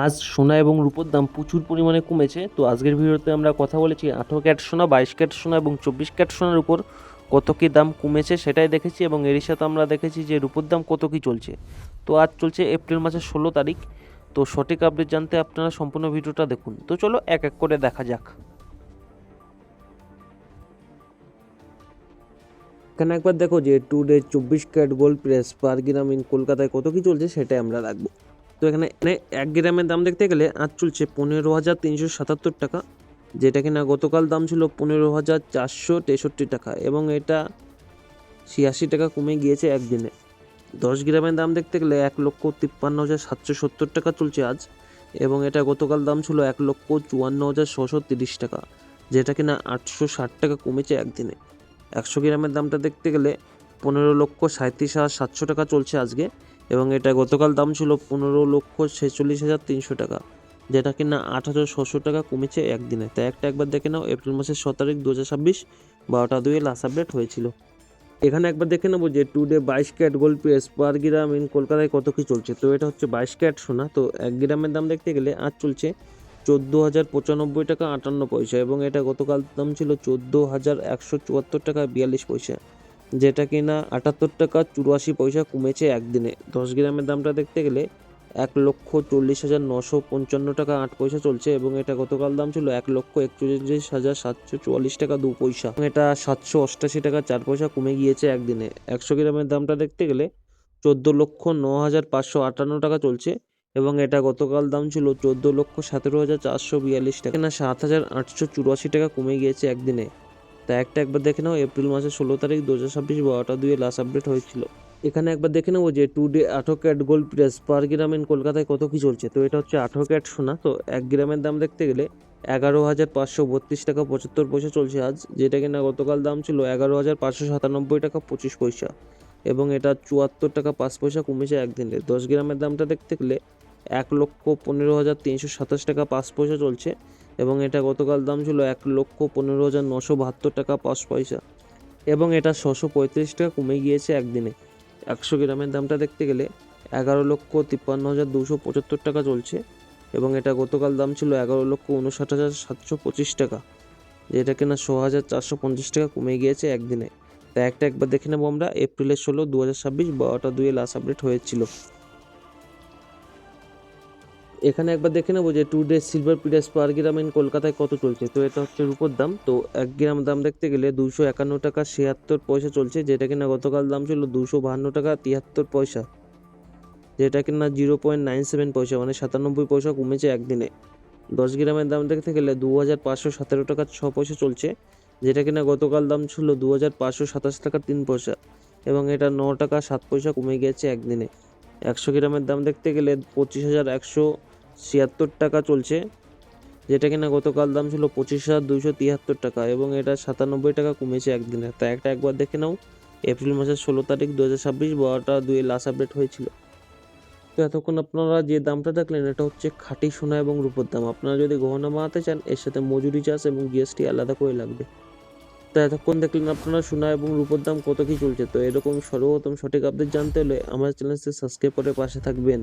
আজ সোনা এবং রূপোর দাম প্রচুর পরিমাণে কমেছে। তো আজকের ভিডিওতে আমরা কথা বলেছি 18 ক্যারেট সোনা, 22 ক্যারেট সোনা এবং 24 ক্যারেট সোনার উপর কত কী দাম কমেছে সেটাই দেখেছি, এবং এরই সাথে আমরা দেখেছি যে রূপোর দাম কত কী চলছে। তো আজ চলছে এপ্রিল মাসের 16 তারিখ। তো সঠিক আপডেট জানতে আপনারা সম্পূর্ণ ভিডিওটা দেখুন। তো চলো এক এক করে দেখা যাক। এখানে একবার দেখো যে today 24 carat gold price per gram in কলকাতায় কত কী চলছে সেটাই আমরা রাখবো। তো এখানে 1 গ্রামের দাম দেখতে গেলে আজ চলছে 15,377 টাকা, যেটা কিনা গতকাল দাম ছিল 15,463 টাকা, এবং এটা 86 টাকা কমে গিয়েছে একদিনে। 10 গ্রামের দাম দেখতে গেলে 1,53,770 টাকা চলছে আজ, এবং এটা গতকাল দাম ছিল 1,54,630 টাকা, যেটা কিনা 860 টাকা কমেছে একদিনে। 100 গ্রামের দামটা দেখতে গেলে 15,37,700 টাকা চলছে আজকে, এবং এটা গতকাল দাম ছিল 15,46,300 টাকা, যেটা কিনা 8,600 টাকা কমেছে একদিনে। তাই একবার দেখে নাও এপ্রিল মাসের 6 তারিখ 2026 12টা 2 লাস্ট আপডেট হয়েছিল। এখানে একবার দেখে নেবো যে today 22 carat gold price per gram in কলকাতায় কত কী চলছে। তো এটা হচ্ছে 22 ক্যারেট সোনা। তো 1 গ্রামের দাম দেখতে গেলে আজ চলছে 14,095 টাকা 58 পয়সা, এবং এটা গতকাল দাম ছিল 14,174 টাকা 42 পয়সা, যেটা কিনা 78 টাকা 84 পয়সা কমেছে একদিনে। 10 গ্রামের দামটা দেখতে গেলে 1,40,955 টাকা 8 পয়সা চলছে, এবং এটা গতকাল দাম ছিল 1,41,744 টাকা 2 পয়সা, এটা 788 টাকা 4 পয়সা কমে গিয়েছে একদিনে। 100 গ্রামের দামটা দেখতে গেলে 14,09,558 টাকা চলছে, এবং এটা গতকাল দাম ছিল 14,17,442 টাকা, না 7,884 টাকা কমে গিয়েছে একদিনে। তা একবার দেখে নাও এপ্রিল মাসের 16 তারিখ 2026 12টা 2 লাস্ট আপডেট হয়েছিল। এখানে একবার দেখে নেবো যে today 18 carat gold price per gram in কলকাতায় কত কী চলছে। তো এটা হচ্ছে 18 ক্যারেট সোনা। তো 1 গ্রামের দাম দেখতে গেলে 11,532 টাকা 75 পয়সা চলছে আজ, যেটা কিনা গতকাল দাম ছিল 11,597 টাকা 25 পয়সা, এবং এটা 74 টাকা 5 পয়সা কমেছে একদিনে। 10 গ্রামের দামটা দেখতে গেলে 1,15,327 টাকা 5 পয়সা চলছে, এবং এটা গতকাল দাম ছিল 1,15,972 টাকা 5 পয়সা, এবং এটা 635 টাকা কমে গিয়েছে একদিনে। 100 গ্রামের দামটা দেখতে গেলে 11,53,275 টাকা চলছে, এবং এটা গতকাল দাম ছিল 11,59,725 টাকা, যেটা কিনা 6,450 টাকা কমে গিয়েছে একদিনে। তাই একবার দেখে নেবো আমরা এপ্রিলের 16 2026 12টা 2 লাস্ট আপডেট হয়েছিল। এখানে একবার দেখে নেবো যে today silver press per gram in কলকাতায় কত চলছে। তো এটা হচ্ছে রূপোর দাম। তো 1 গ্রাম দাম দেখতে গেলে 251 টাকা 76 পয়সা চলছে, যেটা কিনা গতকাল দাম ছিল 252 টাকা 73 পয়সা, যেটা কিনা 0.97 পয়সা, মানে 97 পয়সা কমেছে একদিনে। 10 গ্রামের দাম দেখতে গেলে 2,517 টাকা 6 পয়সা চলছে, যেটা কিনা গতকাল দাম ছিল 2,527 টাকা 3 পয়সা, এবং এটা 9 টাকা 7 পয়সা কমে গিয়েছে একদিনে। 100 গ্রামের দাম দেখতে গেলে 25,176 টাকা চলছে, যেটা কিনা গতকাল দাম ছিল 25,273 টাকা, এবং এটা 97 টাকা কমেছে একদিনে। তাই একবার দেখে নাও এপ্রিল মাসের 16 তারিখ 2026 12টা 2 লাস্ট আপডেট হয়েছিল। তো এতক্ষণ আপনারা যে দামটা দেখলেন এটা হচ্ছে খাঁটি সোনা এবং রূপোর দাম। আপনারা যদি গহনা বানাতে চান এর সাথে মজুরি চার্জ এবং জিএসটি আলাদা করে লাগবে। তো এতক্ষণ দেখলেন আপনারা সোনা এবং রূপোর দাম কত কী চলছে। তো এরকম সর্বপ্রথম সঠিক আপডেট জানতে হলে আমার চ্যানেলটি সাবস্ক্রাইব করে পাশে থাকবেন।